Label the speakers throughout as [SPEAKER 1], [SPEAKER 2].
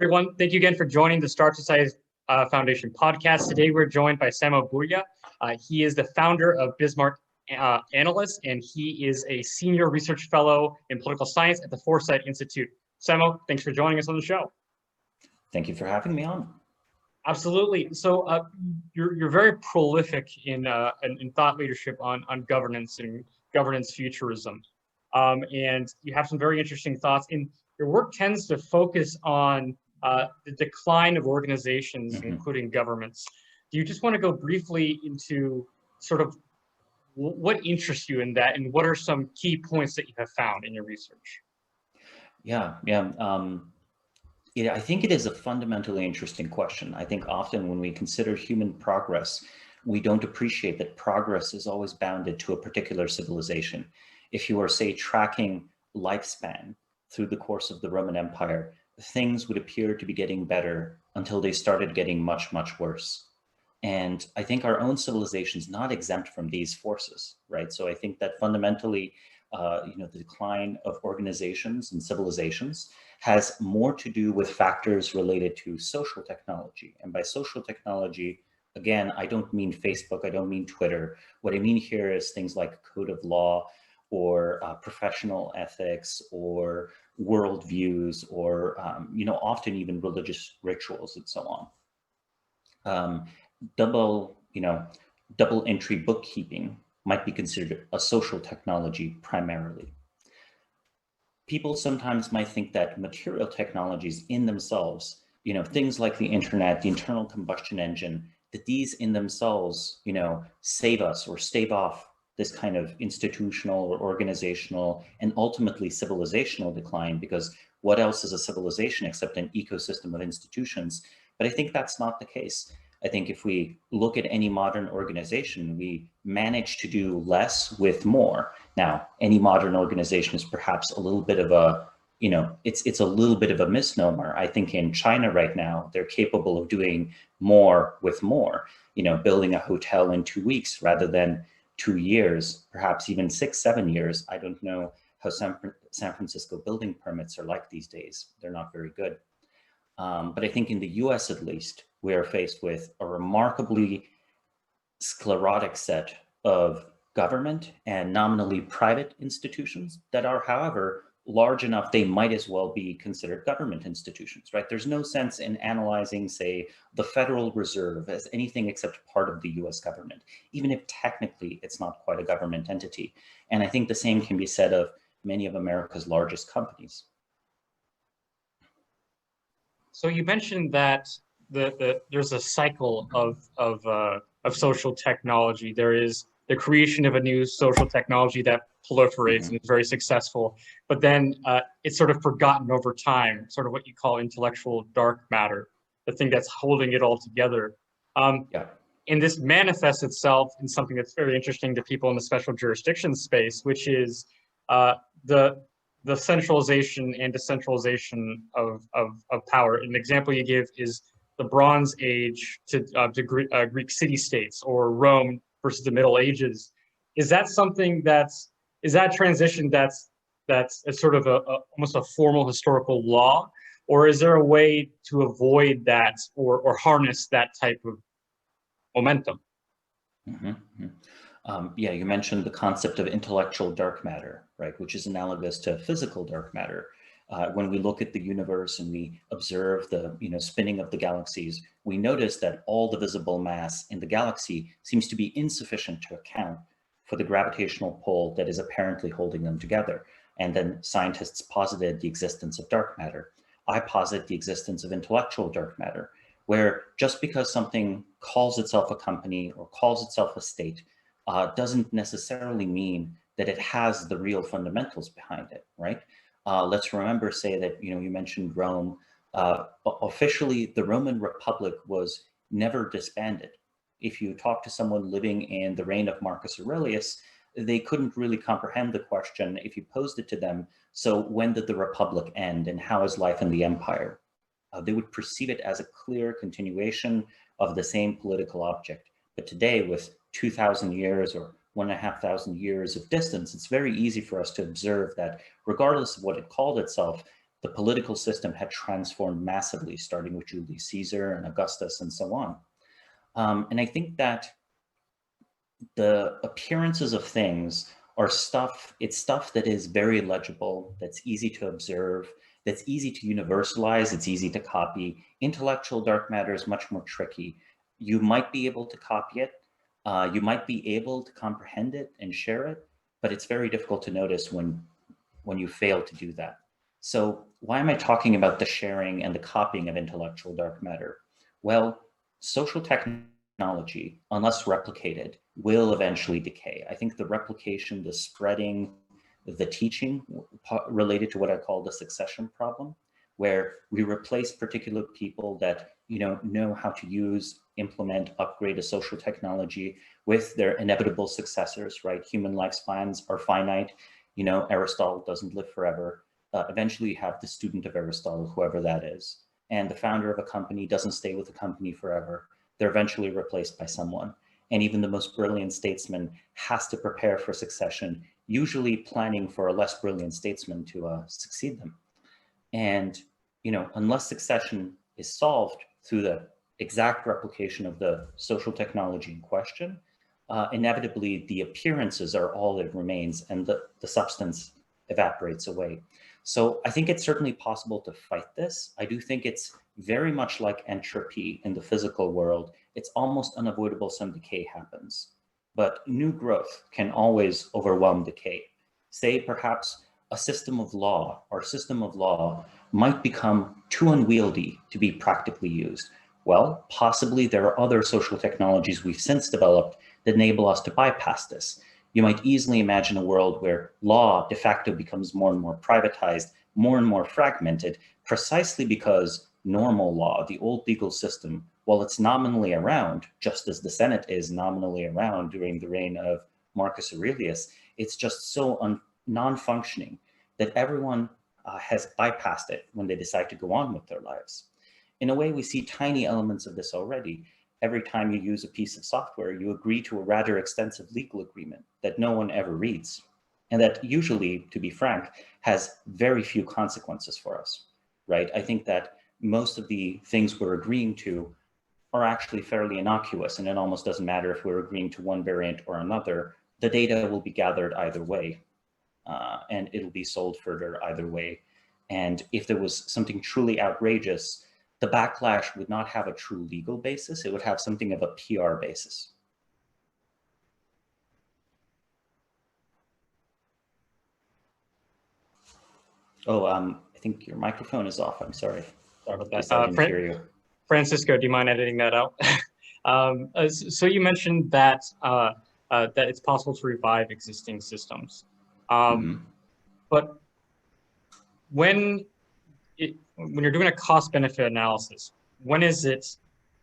[SPEAKER 1] Everyone, thank you again for joining the Star Society Foundation podcast. Today, we're joined by Samo Burja. He is the founder of Bismarck Analysts, and he is a senior research fellow in political science at the Foresight Institute. Samo, thanks for joining us on the show.
[SPEAKER 2] Thank you for having me on.
[SPEAKER 1] Absolutely. So you're very prolific in thought leadership on governance and governance futurism, and you have some very interesting thoughts. And your work tends to focus on the decline of organizations, including governments. Do you just want to go briefly into sort of what interests you in that, and what are some key points that you have found in your research?
[SPEAKER 2] Yeah. I think it is a fundamentally interesting question. I think often when we consider human progress, we don't appreciate that progress is always bounded to a particular civilization. If you are, say, tracking lifespan through the course of the Roman Empire, things would appear to be getting better until they started getting much, much worse. And I think our own civilization is not exempt from these forces, right? So I think that fundamentally, the decline of organizations and civilizations has more to do with factors related to social technology. And by social technology, again, I don't mean Facebook, I don't mean Twitter. What I mean here is things like code of law, or professional ethics, or worldviews, or often even religious rituals and so on. Double entry bookkeeping might be considered a social technology primarily. People sometimes might think that material technologies in themselves, things like the internet, the internal combustion engine, that these in themselves, save us or stave off this kind of institutional or organizational and ultimately civilizational decline, because what else is a civilization except an ecosystem of institutions? But I think that's not the case. I think if we look at any modern organization, we manage to do less with more. Now, any modern organization is perhaps a little bit of a, it's a little bit of a misnomer. I think in China right now, they're capable of doing more with more, building a hotel in 2 weeks rather than 2 years, perhaps even 6, 7 years. I don't know how San Francisco building permits are like these days. They're not very good. But I think in the US, at least, we are faced with a remarkably sclerotic set of government and nominally private institutions that are, however, large enough they might as well be considered government institutions, right? There's no sense in analyzing, say, the Federal Reserve as anything except part of the US government, even if technically it's not quite a government entity. And I think the same can be said of many of America's largest companies.
[SPEAKER 1] So you mentioned that there's a cycle of social technology. There is the creation of a new social technology that proliferates and is very successful, but then it's sort of forgotten over time, sort of what you call intellectual dark matter, the thing that's holding it all together. And this manifests itself in something that's very interesting to people in the special jurisdiction space, which is the centralization and decentralization of power. An example you give is the Bronze Age to Greek city-states, or Rome versus the Middle Ages. Is that something is that transition that's a sort of almost a formal historical law, or is there a way to avoid that or harness that type of momentum?
[SPEAKER 2] You mentioned the concept of intellectual dark matter, right, which is analogous to physical dark matter. When we look at the universe and we observe the spinning of the galaxies, we notice that all the visible mass in the galaxy seems to be insufficient to account for the gravitational pull that is apparently holding them together. And then scientists posited the existence of dark matter. I posit the existence of intellectual dark matter, where just because something calls itself a company or calls itself a state doesn't necessarily mean that it has the real fundamentals behind it, right? Let's remember, say that, you mentioned Rome. Officially, the Roman Republic was never disbanded. If you talk to someone living in the reign of Marcus Aurelius, they couldn't really comprehend the question if you posed it to them. So when did the Republic end, and how is life in the empire? They would perceive it as a clear continuation of the same political object. But today, with 2,000 years or 1,500 years of distance, it's very easy for us to observe that regardless of what it called itself, the political system had transformed massively, starting with Julius Caesar and Augustus and so on. And I think that the appearances of things are stuff, it's stuff that is very legible, that's easy to observe, that's easy to universalize, it's easy to copy. Intellectual dark matter is much more tricky. You might be able to copy it, you might be able to comprehend it and share it, but it's very difficult to notice when you fail to do that. So why am I talking about the sharing and the copying of intellectual dark matter? Well, social technology, unless replicated, will eventually decay. I think the replication, the spreading, the teaching related to what I call the succession problem, where we replace particular people that know how to use, implement, upgrade a social technology with their inevitable successors, right? Human lifespans are finite. Aristotle doesn't live forever. Eventually you have the student of Aristotle, whoever that is. And the founder of a company doesn't stay with the company forever. They're eventually replaced by someone. And even the most brilliant statesman has to prepare for succession, usually planning for a less brilliant statesman to succeed them. And, unless succession is solved through the exact replication of the social technology in question, inevitably the appearances are all that remains and the substance evaporates away. So I think it's certainly possible to fight this. I do think it's very much like entropy in the physical world. It's almost unavoidable some decay happens, but new growth can always overwhelm decay. Say perhaps a system of law might become too unwieldy to be practically used. Well, possibly there are other social technologies we've since developed that enable us to bypass this. You might easily imagine a world where law de facto becomes more and more privatized, more and more fragmented, precisely because normal law, the old legal system, while it's nominally around, just as the Senate is nominally around during the reign of Marcus Aurelius, it's just so non-functioning that everyone has bypassed it when they decide to go on with their lives. In a way, we see tiny elements of this already. Every time you use a piece of software, you agree to a rather extensive legal agreement that no one ever reads, and that usually, to be frank, has very few consequences for us, right? I think that most of the things we're agreeing to are actually fairly innocuous, and it almost doesn't matter if we're agreeing to one variant or another. The data will be gathered either way, and it'll be sold further either way. And if there was something truly outrageous, the backlash would not have a true legal basis. It would have something of a PR basis. Oh, I think your microphone is off. I'm sorry.
[SPEAKER 1] Sorry about that.
[SPEAKER 2] I didn't hear you.
[SPEAKER 1] Francisco, do you mind editing that out? So you mentioned that that it's possible to revive existing systems, but when you're doing a cost-benefit analysis, when is it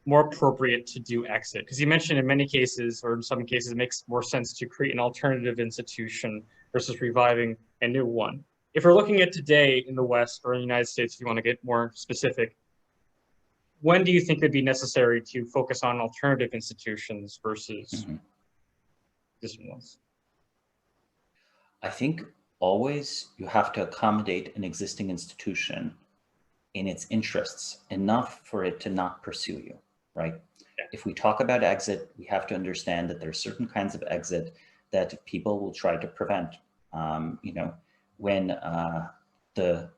[SPEAKER 1] more appropriate to do exit? Because you mentioned in many cases, or in some cases, it makes more sense to create an alternative institution versus reviving a new one. If we're looking at today in the West or in the United States, if you want to get more specific, when do you think it'd be necessary to focus on alternative institutions versus existing ones?
[SPEAKER 2] I think always you have to accommodate an existing institution in its interests enough for it to not pursue you, right?
[SPEAKER 1] Yeah.
[SPEAKER 2] If we talk about exit, we have to understand that there are certain kinds of exit that people will try to prevent. When the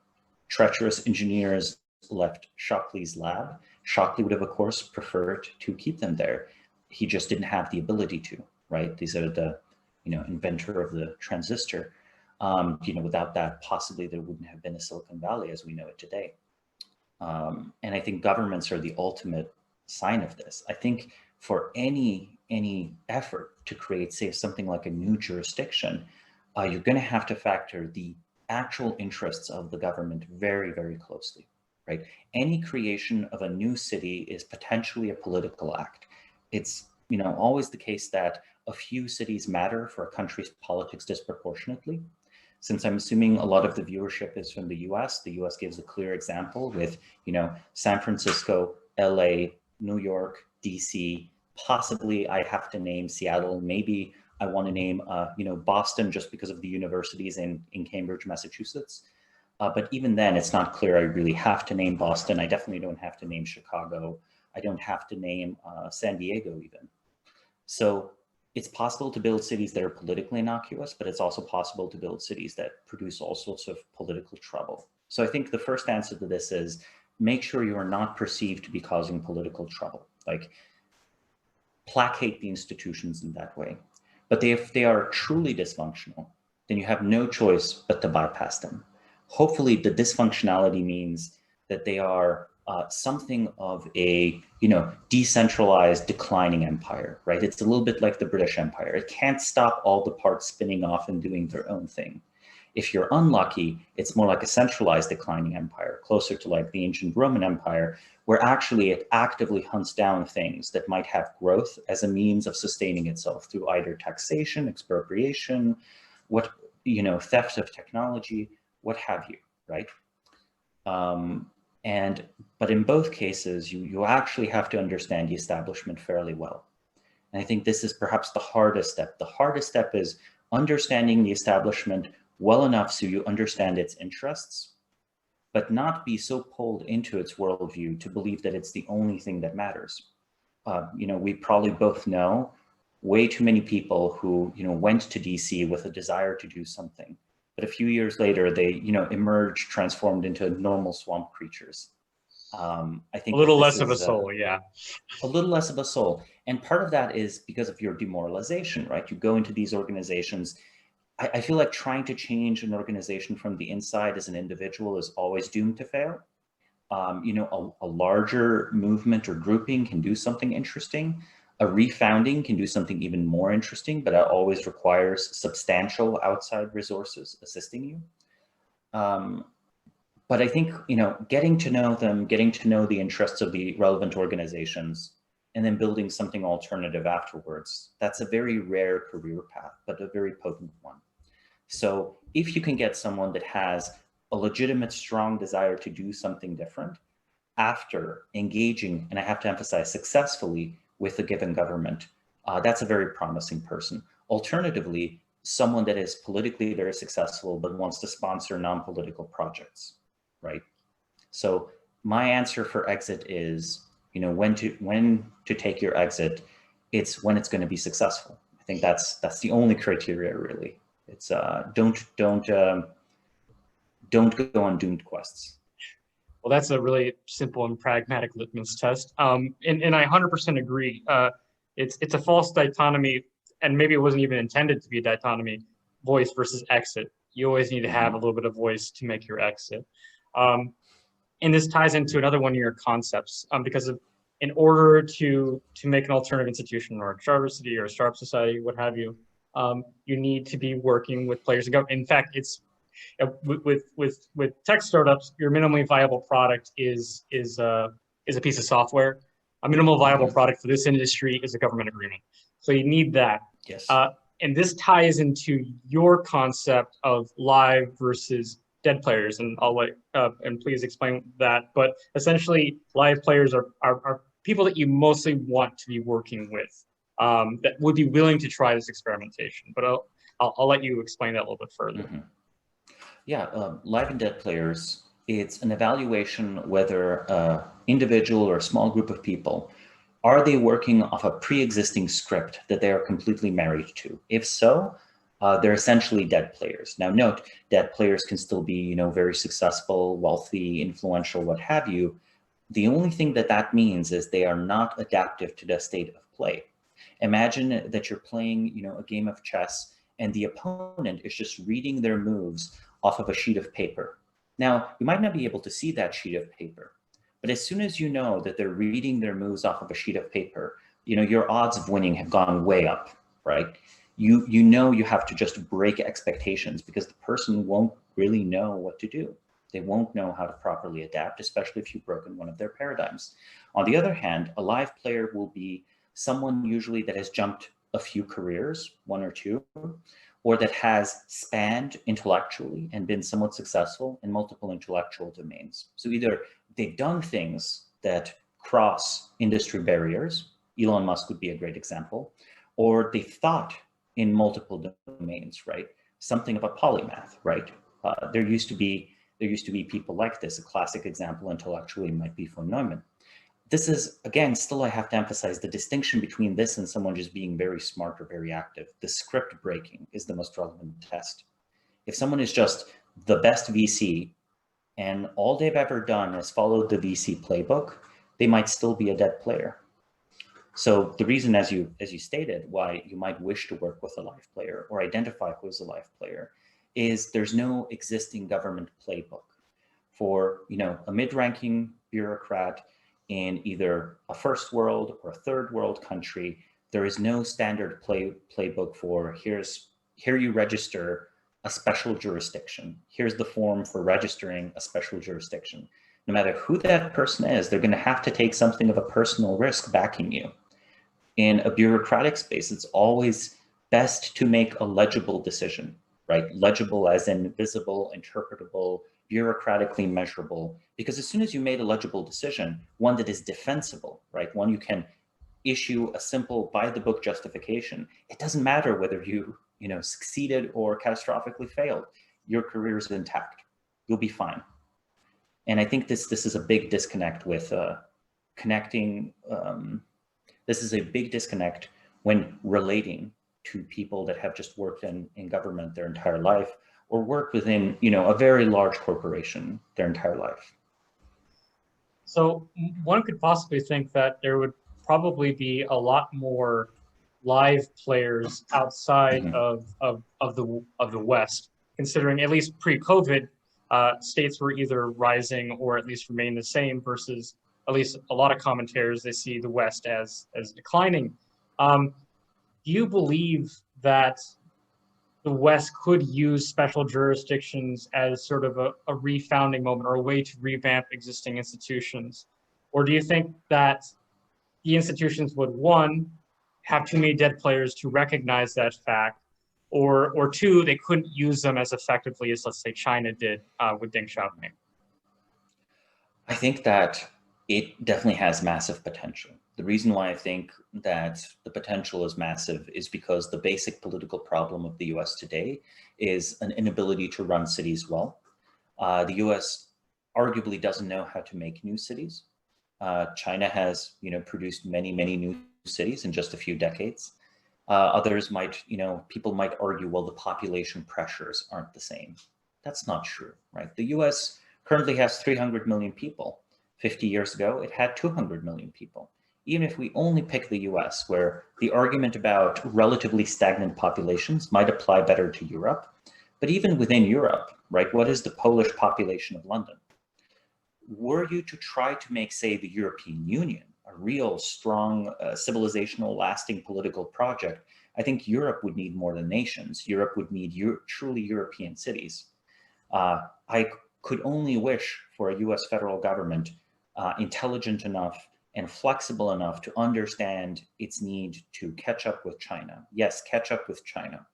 [SPEAKER 2] treacherous engineers left Shockley's lab, Shockley would have, of course, preferred to keep them there. He just didn't have the ability to, right? These are the, inventor of the transistor. Without that, possibly there wouldn't have been a Silicon Valley as we know it today. And I think governments are the ultimate sign of this. I think for any effort to create, say, something like a new jurisdiction, you're going to have to factor the actual interests of the government very, very closely, right? Any creation of a new city is potentially a political act. It's, always the case that a few cities matter for a country's politics disproportionately. Since I'm assuming a lot of the viewership is from the US gives a clear example with, San Francisco, LA, New York, DC, possibly I have to name Seattle, maybe I want to name, Boston just because of the universities in Cambridge, Massachusetts. But even then, it's not clear I really have to name Boston. I definitely don't have to name Chicago. I don't have to name San Diego even. So it's possible to build cities that are politically innocuous, but it's also possible to build cities that produce all sorts of political trouble. So I think the first answer to this is make sure you are not perceived to be causing political trouble. Like, placate the institutions in that way. But if they are truly dysfunctional, then you have no choice but to bypass them. Hopefully the dysfunctionality means that they are something of a, decentralized declining empire, right? It's a little bit like the British Empire. It can't stop all the parts spinning off and doing their own thing. If you're unlucky, it's more like a centralized declining empire, closer to like the ancient Roman Empire, where actually it actively hunts down things that might have growth as a means of sustaining itself through either taxation, expropriation, theft of technology, what have you, right? But in both cases, you actually have to understand the establishment fairly well. And I think this is perhaps the hardest step. The hardest step is understanding the establishment well enough so you understand its interests, but not be so pulled into its worldview to believe that it's the only thing that matters. We probably both know way too many people who, went to DC with a desire to do something, but a few years later they, emerged transformed into normal swamp creatures. I think
[SPEAKER 1] a little less of a soul, yeah.
[SPEAKER 2] A little less of a soul. And part of that is because of your demoralization, right? You go into these organizations. I feel like trying to change an organization from the inside as an individual is always doomed to fail. A larger movement or grouping can do something interesting. A refounding can do something even more interesting, but it always requires substantial outside resources assisting you. But I think, getting to know them, getting to know the interests of the relevant organizations, and then building something alternative afterwards, that's a very rare career path, but a very potent one. So if you can get someone that has a legitimate, strong desire to do something different after engaging, and I have to emphasize successfully, with a given government, that's a very promising person. Alternatively, someone that is politically very successful but wants to sponsor non-political projects, right? So my answer for exit is, when to take your exit, it's when it's going to be successful. I think that's the only criteria, really. It's don't go on doomed quests.
[SPEAKER 1] Well, that's a really simple and pragmatic litmus test. And I 100% agree. It's a false dichotomy, and maybe it wasn't even intended to be a dichotomy, voice versus exit. You always need to have a little bit of voice to make your exit. And this ties into another one of your concepts, because in order to make an alternative institution or a charter city or a startup society, what have you, you need to be working with players in government. In fact, it's with tech startups, your minimally viable product is a piece of software. A minimal viable product for this industry is a government agreement. So you need that.
[SPEAKER 2] Yes.
[SPEAKER 1] And this ties into your concept of live versus dead players, and I'll let and please explain that. But essentially, live players are people that you mostly want to be working with, that would be willing to try this experimentation. But I'll let you explain that a little bit further.
[SPEAKER 2] Yeah, live and dead players, it's an evaluation whether an individual or a small group of people, are they working off a pre-existing script that they are completely married to? If so, they're essentially dead players. Now note, dead players can still be, very successful, wealthy, influential, what have you. The only thing that means is they are not adaptive to the state of play. Imagine that you're playing, a game of chess and the opponent is just reading their moves off of a sheet of paper. Now, you might not be able to see that sheet of paper, but as soon as you know that they're reading their moves off of a sheet of paper, your odds of winning have gone way up, right? You have to just break expectations because the person won't really know what to do. They won't know how to properly adapt, especially if you've broken one of their paradigms. On the other hand, a live player will be someone usually that has jumped a few careers, one or two, or that has spanned intellectually and been somewhat successful in multiple intellectual domains. So either they've done things that cross industry barriers, Elon Musk would be a great example, or they've thought in multiple domains, right? Something of a polymath, right? There used to be There used to be people like this. A classic example intellectually might be von Neumann. This is, again, still I have to emphasize the distinction between this and someone just being very smart or very active. The script breaking is the most relevant test. If someone is just the best VC and all they've ever done is followed the VC playbook, they might still be a dead player. So the reason, as you stated, why you might wish to work with a live player or identify who is a live player is there's no existing government playbook for, you know, a mid-ranking bureaucrat in either a first world or a third world country. There is no standard playbook for here you register a special jurisdiction. Here's the form for registering a special jurisdiction. No matter who that person is, they're going to have to take something of a personal risk backing you. In a bureaucratic space, it's always best to make a legible decision, right? Legible as in visible, interpretable, bureaucratically measurable, because as soon as you made a legible decision, one that is defensible, right? One you can issue a simple by the book justification. It doesn't matter whether you succeeded or catastrophically failed. Your career is intact. You'll be fine. And I think this is a big disconnect with connecting. This is a big disconnect when relating to people that have just worked in government their entire life, or worked within, a very large corporation their entire life.
[SPEAKER 1] So one could possibly think that there would probably be a lot more live players outside
[SPEAKER 2] Mm-hmm.
[SPEAKER 1] of the West, considering at least pre-COVID, states were either rising or at least remain the same, versus at least a lot of commentators, they see the West as declining. Do you believe that the West could use special jurisdictions as sort of a refounding moment or a way to revamp existing institutions? Or do you think that the institutions would, one, have too many dead players to recognize that fact, or two, they couldn't use them as effectively as, let's say, China did with Deng Xiaoping?
[SPEAKER 2] I think that it definitely has massive potential. The reason why I think that the potential is massive is because the basic political problem of the US today is an inability to run cities well. The US arguably doesn't know how to make new cities. China has, produced many, many new cities in just a few decades. Others might, people might argue, well, the population pressures aren't the same. That's not true, right? The US currently has 300 million people. 50 years ago, it had 200 million people. Even if we only pick the US, where the argument about relatively stagnant populations might apply better to Europe, but even within Europe, right, what is the Polish population of London? Were you to try to make, say, the European Union a real strong civilizational lasting political project, I think Europe would need more than nations. Europe would need truly European cities. I could only wish for a US federal government intelligent enough and flexible enough to understand its need to catch up with China. Yes, catch up with China.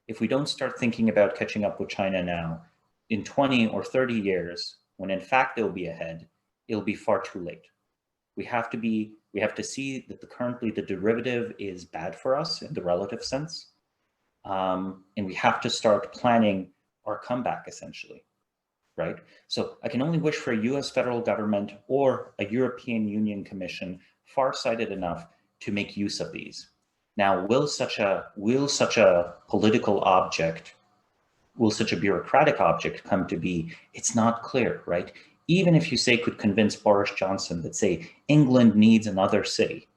[SPEAKER 2] If we don't start thinking about catching up with China now, in 20 or 30 years, when in fact they'll be ahead, it'll be far too late. We have to see that currently the derivative is bad for us in the relative sense. And we have to start planning our comeback, essentially. Right? So I can only wish for a US federal government or a European Union Commission far-sighted enough to make use of these. Now, will such a political object, will such a bureaucratic object come to be? It's not clear, right? Even if you say could convince Boris Johnson that, say, England needs another city,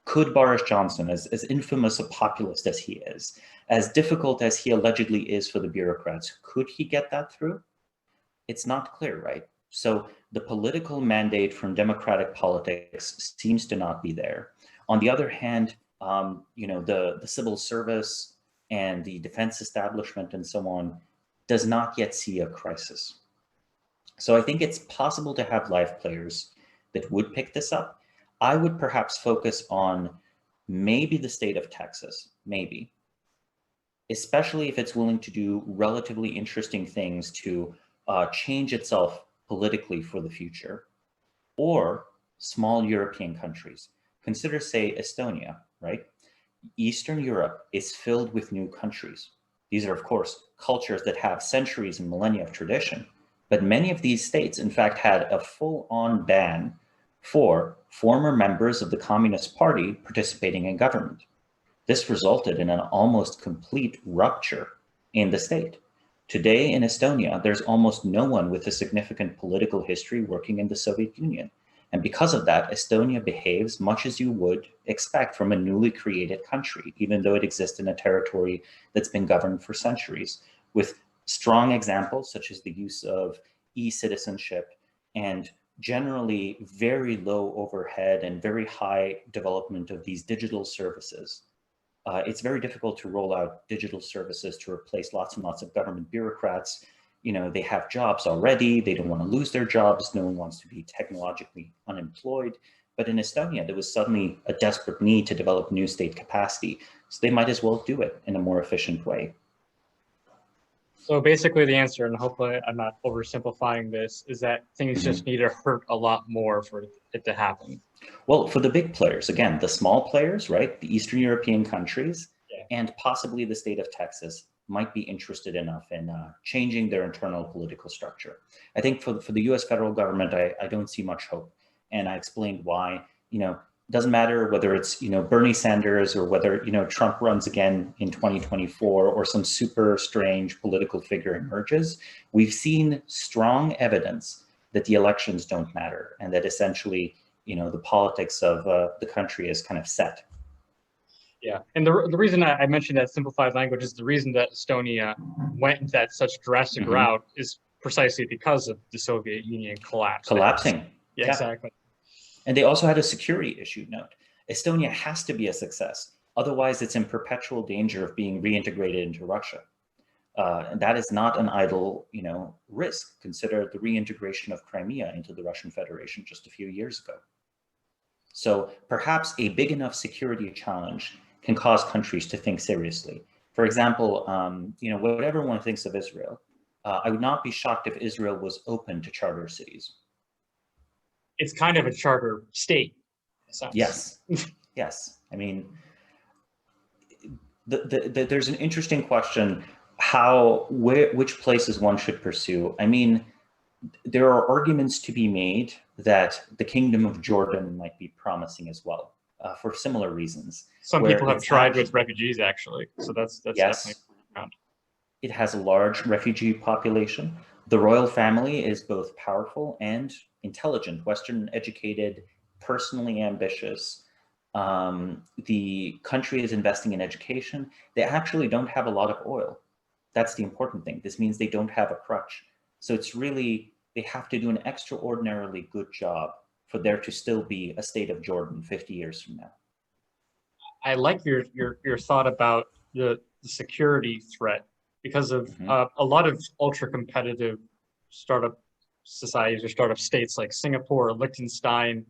[SPEAKER 2] could Boris Johnson, as infamous a populist as he is, as difficult as he allegedly is for the bureaucrats, could he get that through? It's not clear, right? So the political mandate from democratic politics seems to not be there. On the other hand, the civil service and the defense establishment and so on does not yet see a crisis. So I think it's possible to have live players that would pick this up. I would perhaps focus on maybe the state of Texas, maybe, especially if it's willing to do relatively interesting things to change itself politically for the future, or small European countries. Consider, say, Estonia, right? Eastern Europe is filled with new countries. These are, of course, cultures that have centuries and millennia of tradition, But many of these states, in fact, had a full-on ban for former members of the Communist Party participating in government. This resulted in an almost complete rupture in the state. Today in Estonia, there's almost no one with a significant political history working in the Soviet Union. And because of that, Estonia behaves much as you would expect from a newly created country, even though it exists in a territory that's been governed for centuries, with strong examples such as the use of e-citizenship and generally very low overhead and very high development of these digital services. It's very difficult to roll out digital services to replace lots and lots of government bureaucrats. You know, they have jobs already. They don't want to lose their jobs. No one wants to be technologically unemployed. But in Estonia, there was suddenly a desperate need to develop new state capacity. So they might as well do it in a more efficient way.
[SPEAKER 1] So basically the answer, and hopefully I'm not oversimplifying this, is that things just need to hurt a lot more for it to happen.
[SPEAKER 2] Well, for the big players, again, the small players, right? The Eastern European countries and possibly the state of Texas might be interested enough in changing their internal political structure. I think for the US federal government, I don't see much hope. And I explained why. You know, it doesn't matter whether it's, you know, Bernie Sanders or whether, you know, Trump runs again in 2024 or some super strange political figure emerges. We've seen strong evidence that the elections don't matter and that essentially, you know, the politics of the country is kind of set.
[SPEAKER 1] Yeah, and the reason I mentioned that simplified language is the reason that Estonia went into that such drastic route is precisely because of the Soviet Union collapsing. Yeah, exactly.
[SPEAKER 2] And they also had a security issue. Note, Estonia has to be a success. Otherwise, it's in perpetual danger of being reintegrated into Russia. And that is not an idle, you know, risk. Consider the reintegration of Crimea into the Russian Federation just a few years ago. So perhaps a big enough security challenge can cause countries to think seriously. For example, you know, whatever one thinks of Israel, I would not be shocked if Israel was open to charter cities.
[SPEAKER 1] It's kind of a charter state.
[SPEAKER 2] Yes, yes. I mean, there's an interesting question, which places one should pursue. I mean, there are arguments to be made that the Kingdom of Jordan might be promising as well, for similar reasons.
[SPEAKER 1] Some people have tried with refugees, actually, so that's definitely around.
[SPEAKER 2] It has a large refugee population. The royal family is both powerful and intelligent, Western educated, personally ambitious. The country is investing in education. They actually don't have a lot of oil. That's the important thing. This means they don't have a crutch. So it's really, they have to do an extraordinarily good job for there to still be a state of Jordan 50 years from now.
[SPEAKER 1] I like your thought about the security threat because of a lot of ultra competitive startup societies or startup states like Singapore or Liechtenstein.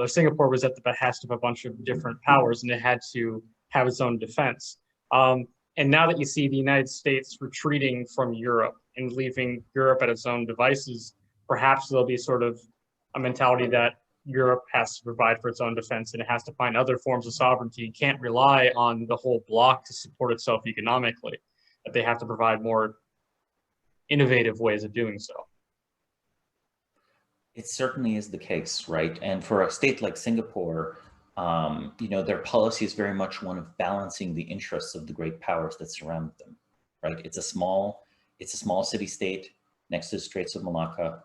[SPEAKER 1] Singapore was at the behest of a bunch of different powers and it had to have its own defense. And now that you see the United States retreating from Europe and leaving Europe at its own devices, perhaps there'll be sort of a mentality that Europe has to provide for its own defense and it has to find other forms of sovereignty. It can't rely on the whole bloc to support itself economically, that they have to provide more innovative ways of doing so.
[SPEAKER 2] It certainly is the case, right? And for a state like Singapore, you know, their policy is very much one of balancing the interests of the great powers that surround them, right? It's a small city state next to the Straits of Malacca.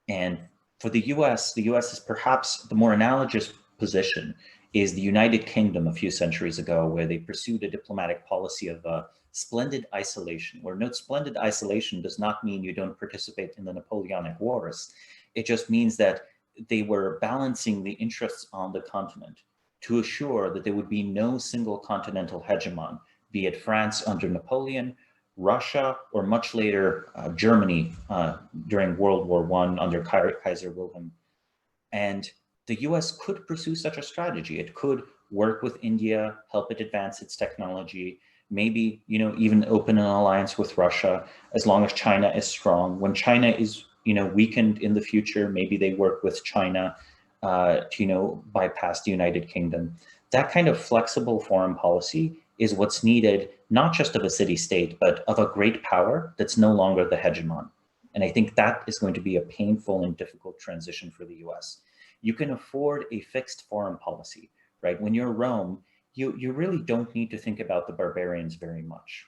[SPEAKER 2] And for the US is perhaps the more analogous position is the United Kingdom a few centuries ago, where they pursued a diplomatic policy of splendid isolation, where note splendid isolation does not mean you don't participate in the Napoleonic Wars. It just means that they were balancing the interests on the continent to assure that there would be no single continental hegemon, be it France under Napoleon, Russia, or much later Germany during World War I under Kaiser Wilhelm. And the US could pursue such a strategy. It could work with India, help it advance its technology, maybe, you know, even open an alliance with Russia as long as China is strong. When China is, you know, weakened in the future, maybe they work with China to, you know, bypass the United Kingdom. That kind of flexible foreign policy is what's needed, not just of a city-state, but of a great power that's no longer the hegemon. And I think that is going to be a painful and difficult transition for the US. You can afford a fixed foreign policy, right? When you're Rome, you really don't need to think about the barbarians very much.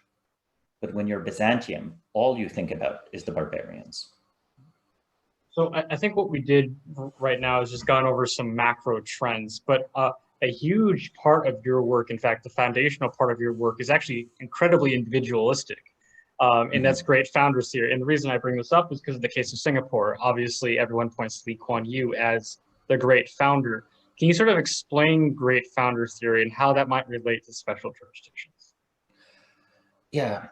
[SPEAKER 2] But when you're Byzantium, all you think about is the barbarians.
[SPEAKER 1] So I think what we did right now is just gone over some macro trends, but a huge part of your work, in fact, the foundational part of your work is actually incredibly individualistic. And that's great founders theory. And the reason I bring this up is because of the case of Singapore. Obviously, everyone points to Lee Kuan Yew as the great founder. Can you sort of explain great founders theory and how that might relate to special jurisdictions?
[SPEAKER 2] Yeah,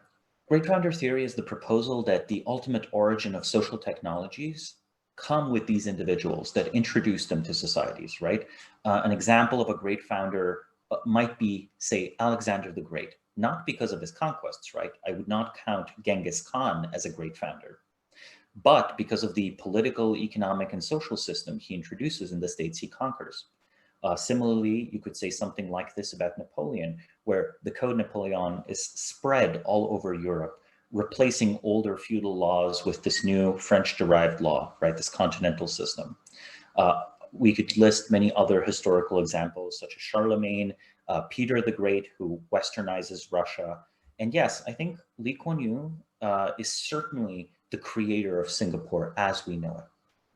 [SPEAKER 2] great founder theory is the proposal that the ultimate origin of social technologies come with these individuals that introduce them to societies, right? An example of a great founder might be, say, Alexander the Great, not because of his conquests, right? I would not count Genghis Khan as a great founder, but because of the political, economic, and social system he introduces in the states he conquers. Similarly, you could say something like this about Napoleon, where the Code Napoleon is spread all over Europe, replacing older feudal laws with this new French-derived law, right, this continental system. We could list many other historical examples, such as Charlemagne, Peter the Great, who westernizes Russia. And yes, I think Lee Kuan Yew is certainly the creator of Singapore as we know it,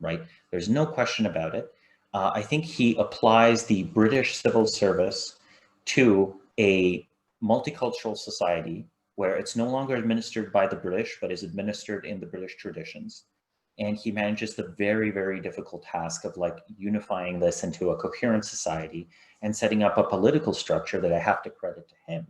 [SPEAKER 2] right? There's no question about it. I think he applies the British civil service to a multicultural society where it's no longer administered by the British, but is administered in the British traditions. And he manages the very, very difficult task of like unifying this into a coherent society and setting up a political structure that I have to credit to him,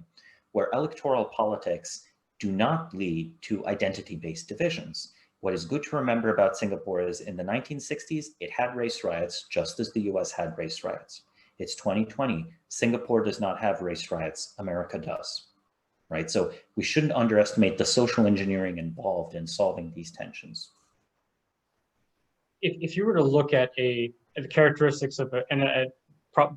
[SPEAKER 2] where electoral politics do not lead to identity-based divisions. What is good to remember about Singapore is in the 1960s, it had race riots just as the US had race riots. It's 2020. Singapore does not have race riots. America does, right? So we shouldn't underestimate the social engineering involved in solving these tensions.
[SPEAKER 1] If you were to look at the characteristics of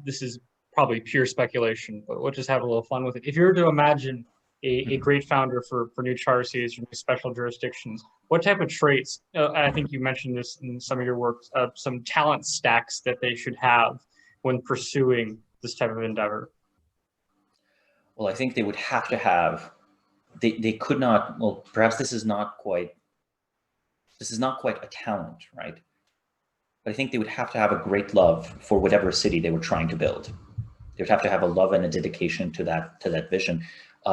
[SPEAKER 1] this is probably pure speculation, but we'll just have a little fun with it. If you were to imagine a great founder for new charter cities or new special jurisdictions, what type of traits, I think you mentioned this in some of your work, some talent stacks that they should have when pursuing this type of endeavor?
[SPEAKER 2] Well, I think they would have to have, they could not, well, perhaps this is not quite a talent, right? But I think they would have to have a great love for whatever city they were trying to build. They would have to have a love and a dedication to that vision.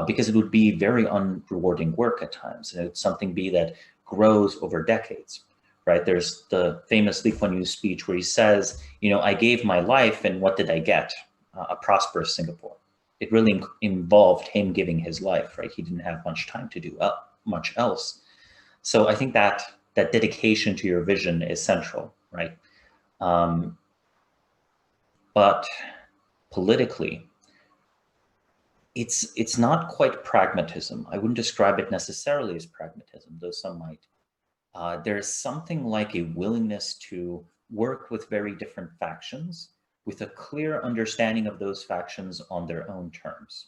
[SPEAKER 2] Because it would be very unrewarding work at times. And it's something that grows over decades, right? There's the famous Lee Kuan Yew speech where he says, you know, I gave my life and what did I get? A prosperous Singapore. It really involved him giving his life, right? He didn't have much time to do much else. So I think that dedication to your vision is central, right? But politically, it's not quite pragmatism. I wouldn't describe it necessarily as pragmatism, though some might. There's something like a willingness to work with very different factions with a clear understanding of those factions on their own terms.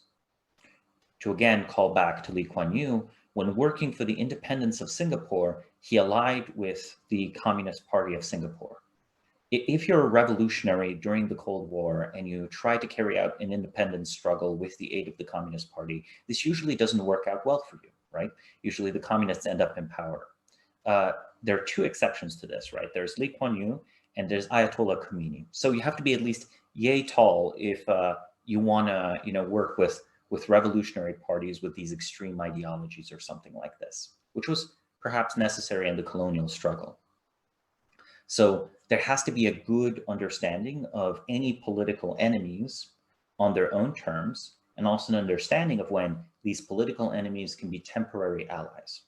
[SPEAKER 2] To again call back to Lee Kuan Yew, when working for the independence of Singapore, he allied with the Communist Party of Singapore. If you're a revolutionary during the Cold War and you try to carry out an independence struggle with the aid of the Communist Party, this usually doesn't work out well for you, right? Usually the communists end up in power. There are two exceptions to this, right? There's Lee Kuan Yew and there's Ayatollah Khomeini. So you have to be at least yay tall if you want to, you know, work with revolutionary parties with these extreme ideologies or something like this, which was perhaps necessary in the colonial struggle. So there has to be a good understanding of any political enemies on their own terms, and also an understanding of when these political enemies can be temporary allies.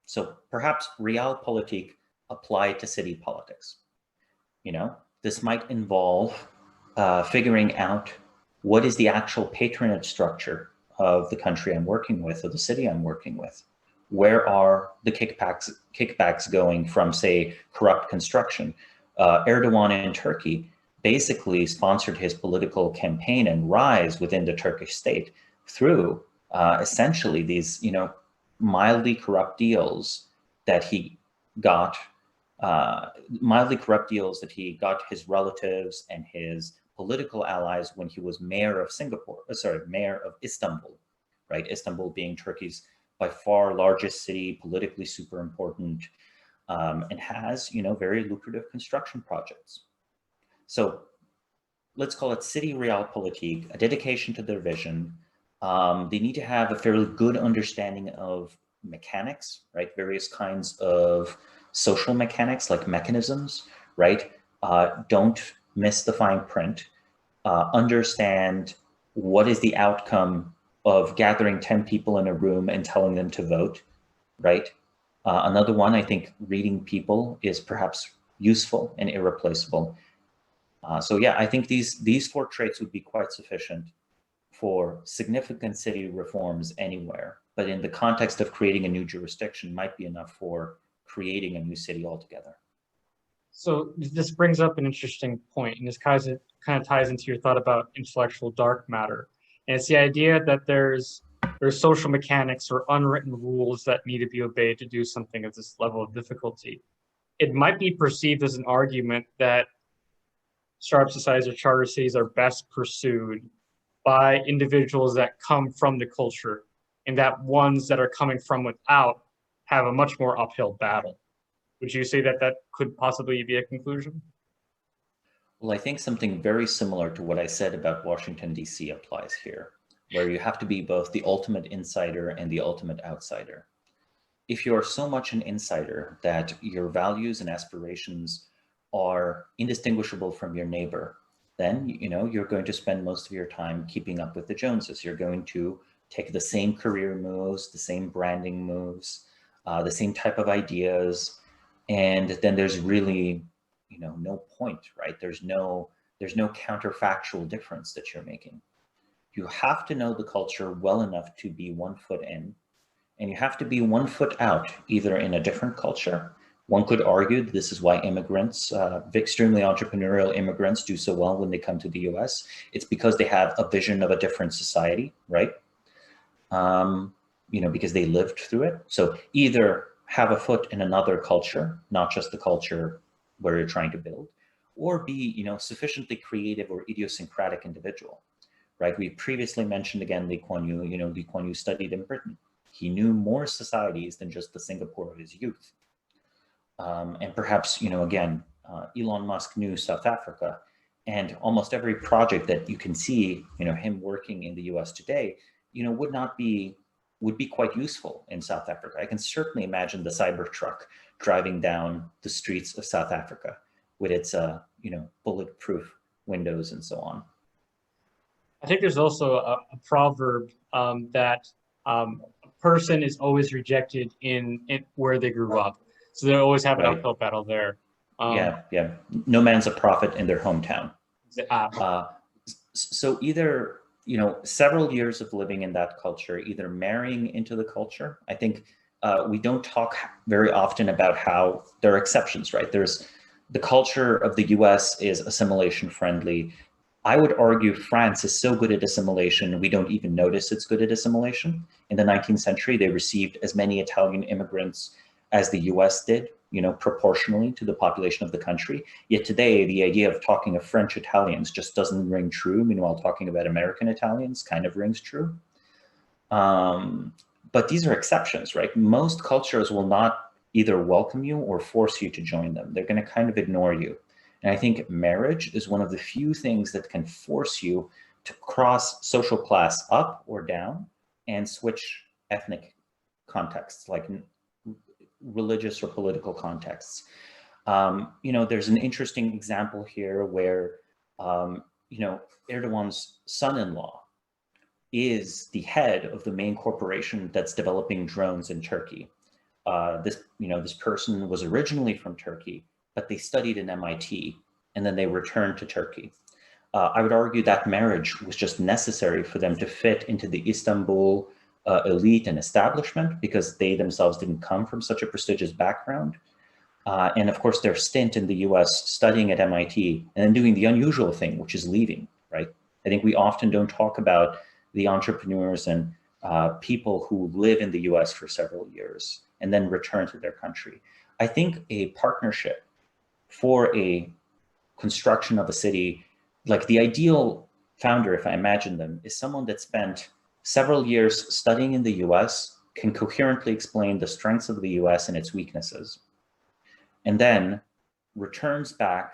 [SPEAKER 2] So perhaps realpolitik applied to city politics. You know, this might involve figuring out what is the actual patronage structure of the country I'm working with or the city I'm working with. Where are the kickbacks going from, say, corrupt construction? Erdogan in Turkey basically sponsored his political campaign and rise within the Turkish state through essentially these, mildly corrupt deals that he got, his relatives and his political allies when he was mayor of mayor of Istanbul, right? Istanbul being Turkey's by far largest city, politically super important, and has, very lucrative construction projects. So let's call it city realpolitik, a dedication to their vision. They need to have a fairly good understanding of mechanics, right? Various kinds of social mechanics like mechanisms, right? Don't miss the fine print. Understand what is the outcome of gathering 10 people in a room and telling them to vote, right? Another one, I think reading people is perhaps useful and irreplaceable. So yeah, I think these four traits would be quite sufficient for significant city reforms anywhere, but in the context of creating a new jurisdiction might be enough for creating a new city altogether.
[SPEAKER 1] So this brings up an interesting point, and this kind of ties into your thought about intellectual dark matter. And it's the idea that there's social mechanics or unwritten rules that need to be obeyed to do something at this level of difficulty. It might be perceived as an argument that startup societies or charter cities are best pursued by individuals that come from the culture, and that ones that are coming from without have a much more uphill battle. Would you say that that could possibly be a conclusion?
[SPEAKER 2] Well, I think something very similar to what I said about Washington, D.C. applies here, where you have to be both the ultimate insider and the ultimate outsider. If you're so much an insider that your values and aspirations are indistinguishable from your neighbor, then you're going to spend most of your time keeping up with the Joneses. You're going to take the same career moves, the same branding moves, the same type of ideas, and then there's really no point, right? There's no counterfactual difference that you're making. You have to know the culture well enough to be 1 foot in, and you have to be 1 foot out, either in a different culture. One could argue that this is why immigrants, extremely entrepreneurial immigrants, do so well when they come to the US. It's because they have a vision of a different society, right? Because they lived through it. So either have a foot in another culture, not just the culture where you're trying to build, or be, sufficiently creative or idiosyncratic individual, right? We previously mentioned again Lee Kuan Yew. Lee Kuan Yew studied in Britain. He knew more societies than just the Singapore of his youth. And perhaps, Elon Musk knew South Africa, and almost every project that you can see, him working in the US today, would be quite useful in South Africa. I can certainly imagine the Cybertruck driving down the streets of South Africa with its, bulletproof windows and so on.
[SPEAKER 1] I think there's also a proverb that a person is always rejected in where they grew up. So they always have an uphill battle there.
[SPEAKER 2] Yeah. No man's a prophet in their hometown. So either, several years of living in that culture, either marrying into the culture. I think we don't talk very often about how there are exceptions, right? There's the culture of the US is assimilation friendly. I would argue France is so good at assimilation, we don't even notice it's good at assimilation. In the 19th century, they received as many Italian immigrants as the US did, proportionally to the population of the country. Yet today, the idea of talking of French Italians just doesn't ring true. Meanwhile, talking about American Italians kind of rings true. But these are exceptions, right? Most cultures will not either welcome you or force you to join them. They're going to kind of ignore you. And I think marriage is one of the few things that can force you to cross social class up or down and switch ethnic contexts, like religious or political contexts. There's an interesting example here where, Erdogan's son-in-law is the head of the main corporation that's developing drones in Turkey. This person was originally from Turkey, but they studied in MIT and then they returned to Turkey. I would argue that marriage was just necessary for them to fit into the Istanbul elite and establishment, because they themselves didn't come from such a prestigious background. And of course, their stint in the US studying at MIT and then doing the unusual thing, which is leaving, right? I think we often don't talk about the entrepreneurs and people who live in the US for several years and then return to their country. I think a partnership for a construction of a city, like the ideal founder, if I imagine them, is someone that spent several years studying in the US, can coherently explain the strengths of the US and its weaknesses, and then returns back,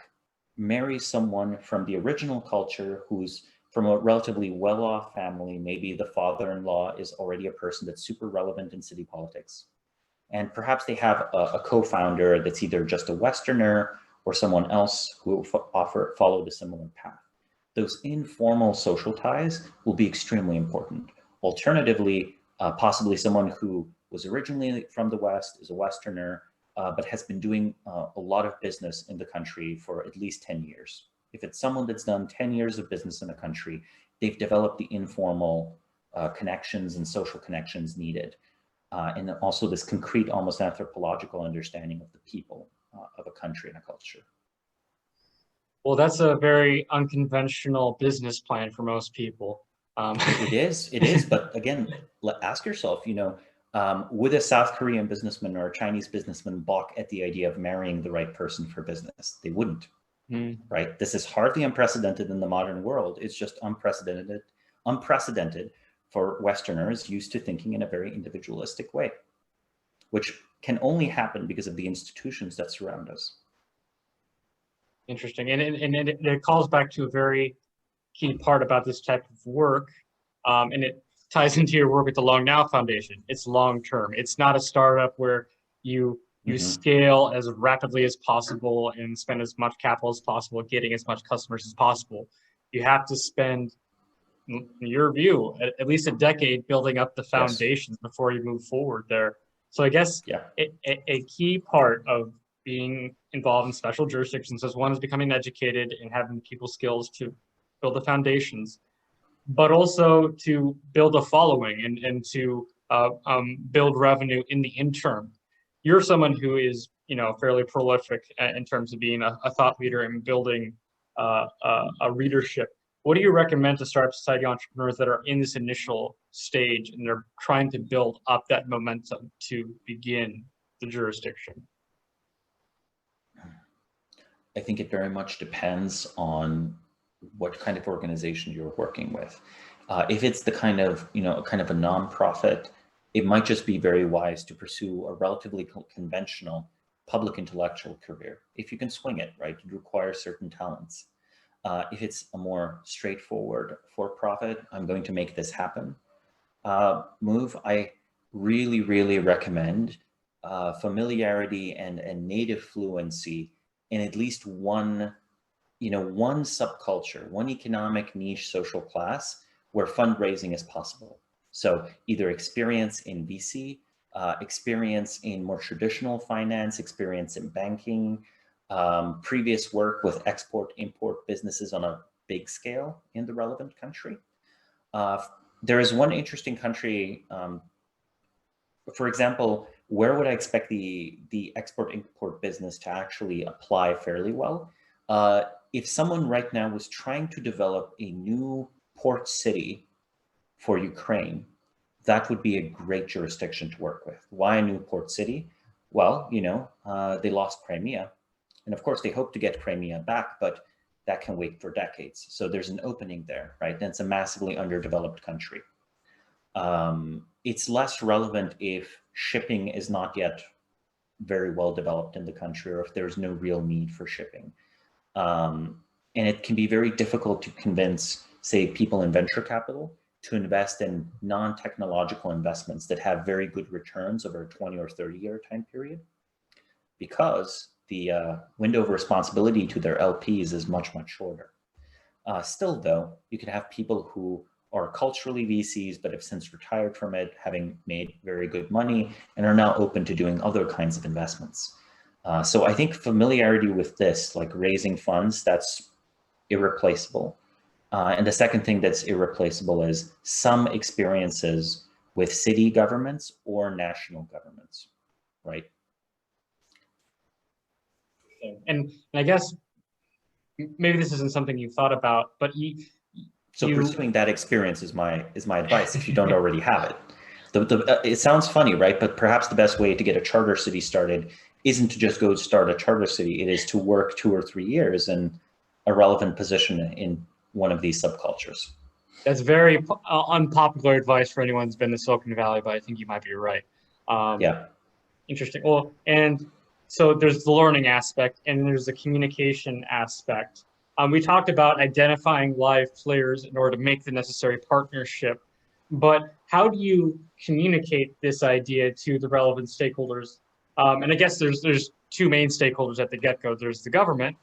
[SPEAKER 2] marries someone from the original culture who's from a relatively well-off family. Maybe the father-in-law is already a person that's super relevant in city politics. And perhaps they have a co-founder that's either just a Westerner or someone else who followed a similar path. Those informal social ties will be extremely important. Alternatively, possibly someone who was originally from the West, is a Westerner, but has been doing a lot of business in the country for at least 10 years. If it's someone that's done 10 years of business in the country, they've developed the informal connections and social connections needed. And also this concrete, almost anthropological understanding of the people of a country and a culture.
[SPEAKER 1] Well, that's a very unconventional business plan for most people.
[SPEAKER 2] It is. But again, ask yourself, would a South Korean businessman or a Chinese businessman balk at the idea of marrying the right person for business? They wouldn't, right? This is hardly unprecedented in the modern world. It's just unprecedented for Westerners used to thinking in a very individualistic way, which can only happen because of the institutions that surround us.
[SPEAKER 1] Interesting. And it calls back to a very key part about this type of work. And it ties into your work with the Long Now Foundation. It's long-term. It's not a startup where you scale as rapidly as possible and spend as much capital as possible, getting as much customers as possible. You have to spend, in your view, at least a decade building up the foundations before you move forward there. So I guess a key part of being involved in special jurisdictions is one is becoming educated and having people skills to build the foundations, but also to build a following and to build revenue in the interim. You're someone who is, fairly prolific in terms of being a thought leader and building a readership. What do you recommend to startup society entrepreneurs that are in this initial stage and they're trying to build up that momentum to begin the jurisdiction?
[SPEAKER 2] I think it very much depends on what kind of organization you're working with. If it's the kind of a nonprofit, it might just be very wise to pursue a relatively conventional public intellectual career. If you can swing it, right, you require certain talents. If it's a more straightforward for-profit, I'm going to make this happen move, I really, really recommend familiarity and native fluency in at least one subculture, one economic niche social class where fundraising is possible. So either experience in VC, experience in more traditional finance, experience in banking, previous work with export-import businesses on a big scale in the relevant country. There is one interesting country, for example, where would I expect the export-import business to actually apply fairly well? If someone right now was trying to develop a new port city for Ukraine, that would be a great jurisdiction to work with. Why a new port city? Well, they lost Crimea. And of course, they hope to get Crimea back, but that can wait for decades. So there's an opening there, right? And it's a massively underdeveloped country. It's less relevant if shipping is not yet very well developed in the country, or if there's no real need for shipping. And it can be very difficult to convince, say, people in venture capital to invest in non-technological investments that have very good returns over a 20 or 30-year time period, because the window of responsibility to their LPs is much, much shorter. Still, though, you can have people who are culturally VCs, but have since retired from it, having made very good money, and are now open to doing other kinds of investments. So I think familiarity with this, like raising funds, that's irreplaceable. And the second thing that's irreplaceable is some experiences with city governments or national governments, right?
[SPEAKER 1] And I guess maybe this isn't something you've thought about, but
[SPEAKER 2] So pursuing that experience is my advice if you don't already have it. It sounds funny, right? But perhaps the best way to get a charter city started isn't to just go start a charter city. It is to work 2 or 3 years in a relevant position in one of these subcultures.
[SPEAKER 1] That's very unpopular advice for anyone who's been to Silicon Valley, but I think you might be right.
[SPEAKER 2] Yeah.
[SPEAKER 1] Interesting. Well, and so there's the learning aspect and there's the communication aspect. We talked about identifying live players in order to make the necessary partnership, but how do you communicate this idea to the relevant stakeholders? And I guess there's two main stakeholders at the get-go. There's the government,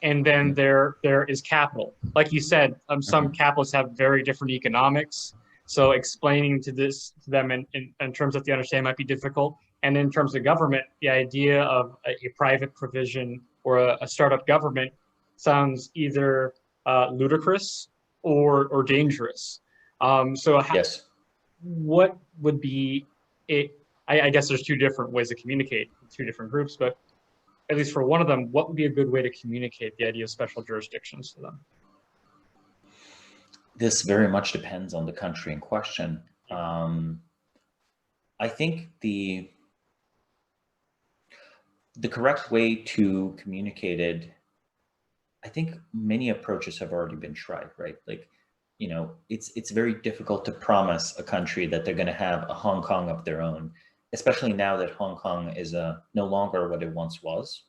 [SPEAKER 1] and then there is capital. Like you said, some capitalists have very different economics, so explaining to them in terms that they understand might be difficult. And in terms of government, the idea of a private provision or a startup government sounds either ludicrous or dangerous.
[SPEAKER 2] Yes.
[SPEAKER 1] What would be it? I guess there's two different ways to communicate with two different groups, but at least for one of them, what would be a good way to communicate the idea of special jurisdictions to them?
[SPEAKER 2] This very much depends on the country in question. I think the correct way to communicate it, I think many approaches have already been tried, right? Like, you know, it's very difficult to promise a country that they're going to have a Hong Kong of their own, especially now that Hong Kong is no longer what it once was.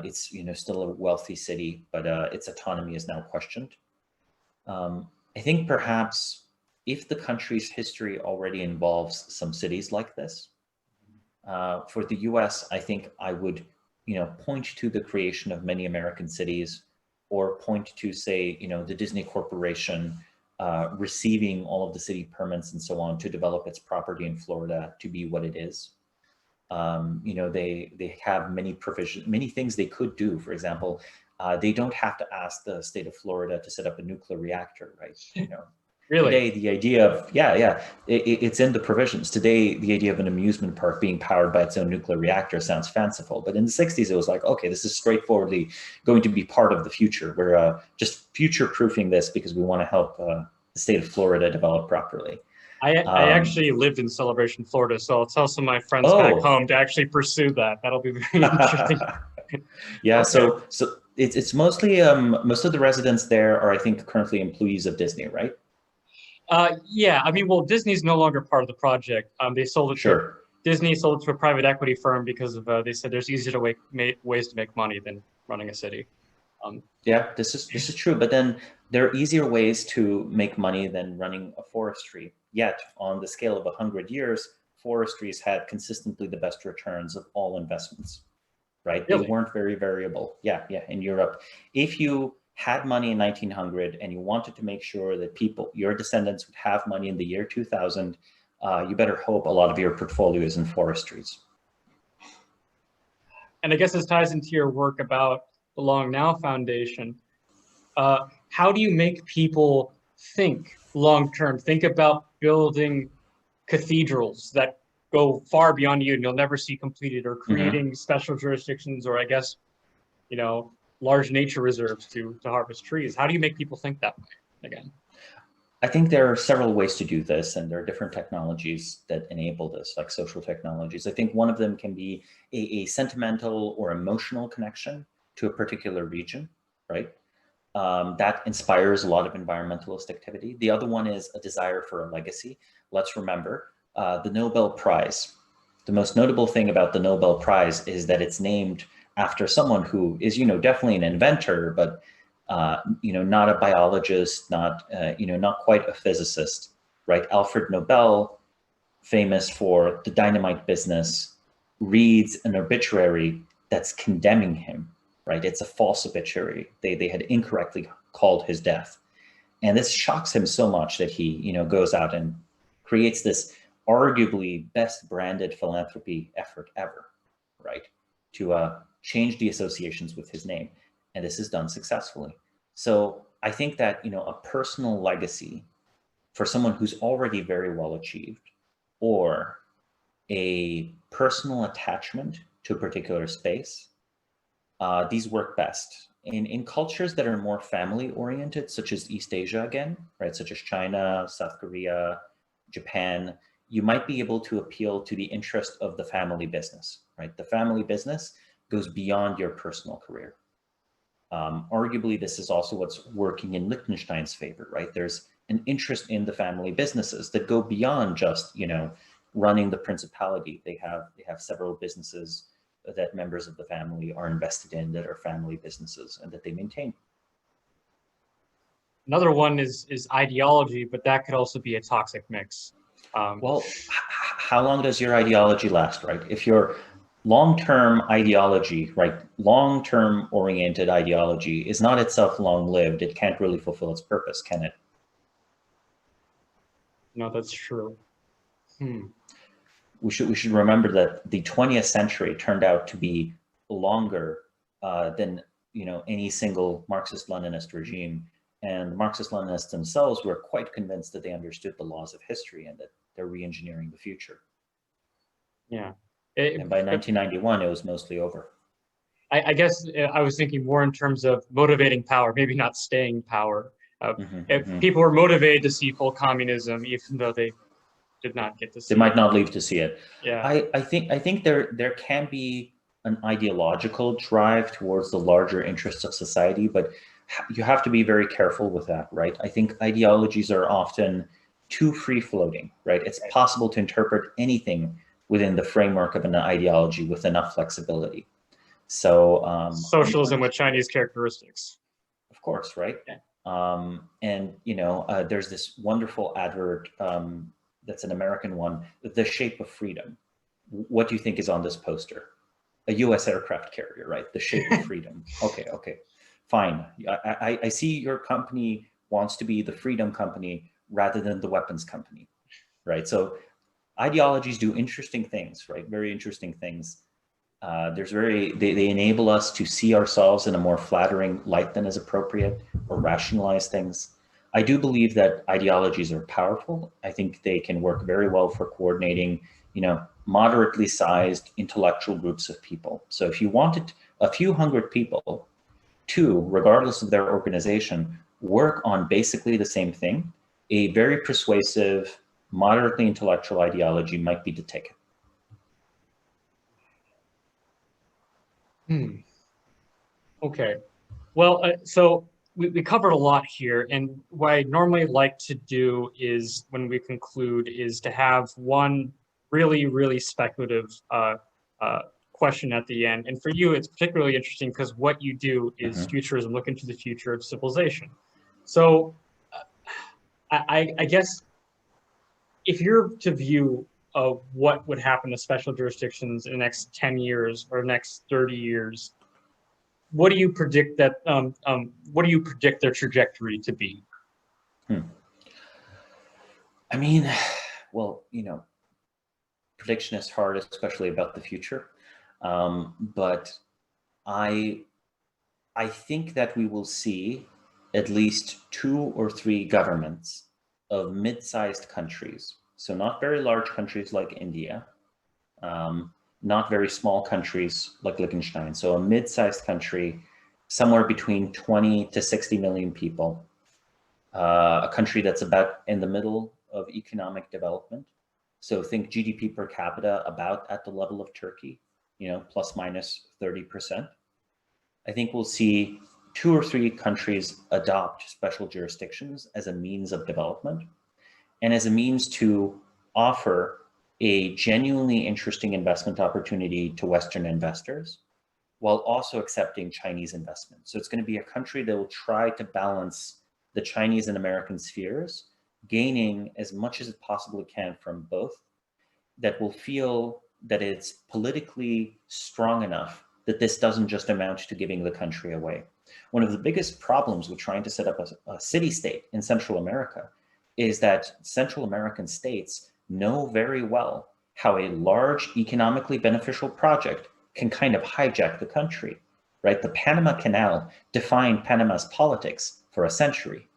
[SPEAKER 2] It's, you know, still a wealthy city, but its autonomy is now questioned. I think perhaps if the country's history already involves some cities like this, for the US, I think I would, you know, point to the creation of many American cities, or point to, say, you know, the Disney Corporation receiving all of the city permits and so on to develop its property in Florida to be what it is. You know, they have many provisions, many things they could do. For example, they don't have to ask the state of Florida to set up a nuclear reactor, right? You know,
[SPEAKER 1] Really?
[SPEAKER 2] today the idea of it's in the provisions. Today, the idea of an amusement park being powered by its own nuclear reactor sounds fanciful, but in the 60s, it was like, okay, this is straightforwardly going to be part of the future. We're just future-proofing this because we want to help the state of Florida develop properly.
[SPEAKER 1] I actually lived in Celebration, Florida, so I'll tell some of my friends back home to actually pursue that. That'll be very interesting.
[SPEAKER 2] Yeah,
[SPEAKER 1] Okay.
[SPEAKER 2] so it's mostly most of the residents there are, I think, currently employees of Disney, right?
[SPEAKER 1] Yeah, I mean, well, Disney's no longer part of the project. They sold it to Disney sold it to a private equity firm because of they said there's easier ways to make money than running a city.
[SPEAKER 2] Yeah, this is true, but then there are easier ways to make money than running a forestry. Yet, on the scale of 100 years, forestries had consistently the best returns of all investments, right?
[SPEAKER 1] Really?
[SPEAKER 2] They weren't very variable. Yeah, in Europe. If you had money in 1900 and you wanted to make sure that your descendants would have money in the year 2000, you better hope a lot of your portfolio is in forestries.
[SPEAKER 1] And I guess this ties into your work about the Long Now Foundation. How do you make people think long-term, think about building cathedrals that go far beyond you and you'll never see completed, or creating special jurisdictions, or I guess, you know, large nature reserves to harvest trees? How do you make people think that way again?
[SPEAKER 2] I think there are several ways to do this, and there are different technologies that enable this, like social technologies. I think one of them can be a sentimental or emotional connection to a particular region, right? That inspires a lot of environmentalist activity. The other one is a desire for a legacy. Let's remember the Nobel Prize. The most notable thing about the Nobel Prize is that it's named after someone who is, you know, definitely an inventor, but you know, not a biologist, not you know, not quite a physicist, right? Alfred Nobel, famous for the dynamite business, reads an obituary that's condemning him, right? It's a false obituary. They had incorrectly called his death, and this shocks him so much that he, you know, goes out and creates this arguably best branded philanthropy effort ever, right? To change the associations with his name. And this is done successfully. So I think that, you know, a personal legacy for someone who's already very well achieved, or a personal attachment to a particular space, these work best. In cultures that are more family oriented, such as East Asia again, right, such as China, South Korea, Japan, you might be able to appeal to the interest of the family business, right? The family business goes beyond your personal career. Arguably, this is also what's working in Liechtenstein's favor, right? There's an interest in the family businesses that go beyond just, you know, running the principality. They have several businesses that members of the family are invested in that are family businesses and that they maintain.
[SPEAKER 1] Another one is ideology, but that could also be a toxic mix.
[SPEAKER 2] Well, how long does your ideology last, right? If your long-term ideology, right, long-term oriented ideology is not itself long-lived, it can't really fulfill its purpose, can it?
[SPEAKER 1] No, that's true.
[SPEAKER 2] We should remember that the 20th century turned out to be longer than, you know, any single Marxist-Leninist regime. And the Marxist-Leninists themselves were quite convinced that they understood the laws of history and that they're re-engineering the future.
[SPEAKER 1] Yeah.
[SPEAKER 2] And by 1991, it was mostly over.
[SPEAKER 1] I guess I was thinking more in terms of motivating power, maybe not staying power. If people were motivated to see full communism, even though they did not get to see
[SPEAKER 2] it. They might not live to see it.
[SPEAKER 1] Yeah.
[SPEAKER 2] I think there can be an ideological drive towards the larger interests of society, but you have to be very careful with that, right? I think ideologies are often too free-floating, right? It's possible to interpret anything within the framework of an ideology with enough flexibility. So
[SPEAKER 1] socialism with Chinese characteristics.
[SPEAKER 2] Of course, right? Yeah. And you know, there's this wonderful advert that's an American one, The Shape of Freedom. What do you think is on this poster? A U.S. aircraft carrier, right? The Shape of Freedom. Okay, fine. I see your company wants to be the freedom company rather than the weapons company, right? So ideologies do interesting things, right? Very interesting things. They enable us to see ourselves in a more flattering light than is appropriate, or rationalize things. I do believe that ideologies are powerful. I think they can work very well for coordinating, you know, moderately sized intellectual groups of people. So if you wanted a few hundred people to, regardless of their organization, work on basically the same thing, a very persuasive, moderately intellectual ideology might be the ticket.
[SPEAKER 1] Okay. Well, so we covered a lot here, and what I normally like to do is, when we conclude, is to have one really speculative question at the end. And for you, it's particularly interesting because what you do is futurism, look into the future of civilization. So I guess if you're to view what would happen to special jurisdictions in the next 10 years or next 30 years, what do you predict that? What do you predict their trajectory to be?
[SPEAKER 2] I mean, well, you know, prediction is hard, especially about the future. But I think that we will see at least 2 or 3 governments of mid-sized countries. So not very large countries like India, not very small countries like Liechtenstein. So a mid-sized country, somewhere between 20 to 60 million people, a country that's about in the middle of economic development. So think GDP per capita about at the level of Turkey, you know, plus minus 30%. I think we'll see 2 or 3 countries adopt special jurisdictions as a means of development and as a means to offer a genuinely interesting investment opportunity to Western investors while also accepting Chinese investment. So it's going to be a country that will try to balance the Chinese and American spheres, gaining as much as it possibly can from both, that will feel that it's politically strong enough that this doesn't just amount to giving the country away. One of the biggest problems with trying to set up a city-state in Central America is that Central American states know very well how a large economically beneficial project can kind of hijack the country, right? The Panama Canal defined Panama's politics for a century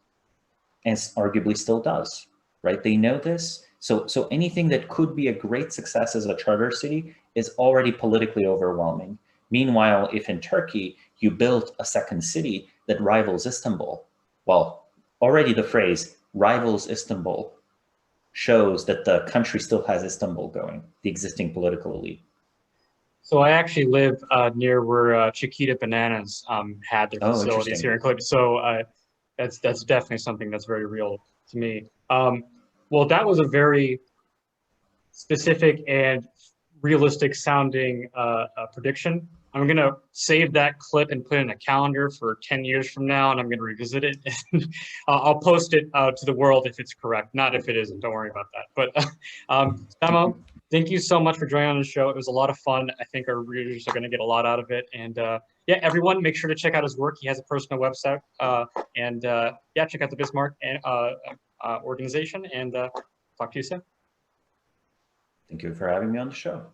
[SPEAKER 2] and arguably still does, right? They know this. So anything that could be a great success as a charter city is already politically overwhelming. Meanwhile, if in Turkey you built a second city that rivals Istanbul, well, already the phrase rivals Istanbul shows that the country still has Istanbul going, the existing political elite.
[SPEAKER 1] So I actually live near where Chiquita Bananas had their
[SPEAKER 2] Oh,
[SPEAKER 1] facilities
[SPEAKER 2] interesting.
[SPEAKER 1] here in Colombia. So that's definitely something that's very real to me. Well, that was a very specific and realistic sounding prediction. I'm going to save that clip and put it in a calendar for 10 years from now, and I'm going to revisit it. And I'll post it to the world if it's correct, not if it isn't. Don't worry about that. But Samo, thank you so much for joining on the show. It was a lot of fun. I think our readers are going to get a lot out of it. And yeah, everyone, make sure to check out his work. He has a personal website. And yeah, check out the Bismarck organization. And talk to you soon.
[SPEAKER 2] Thank you for having me on the show.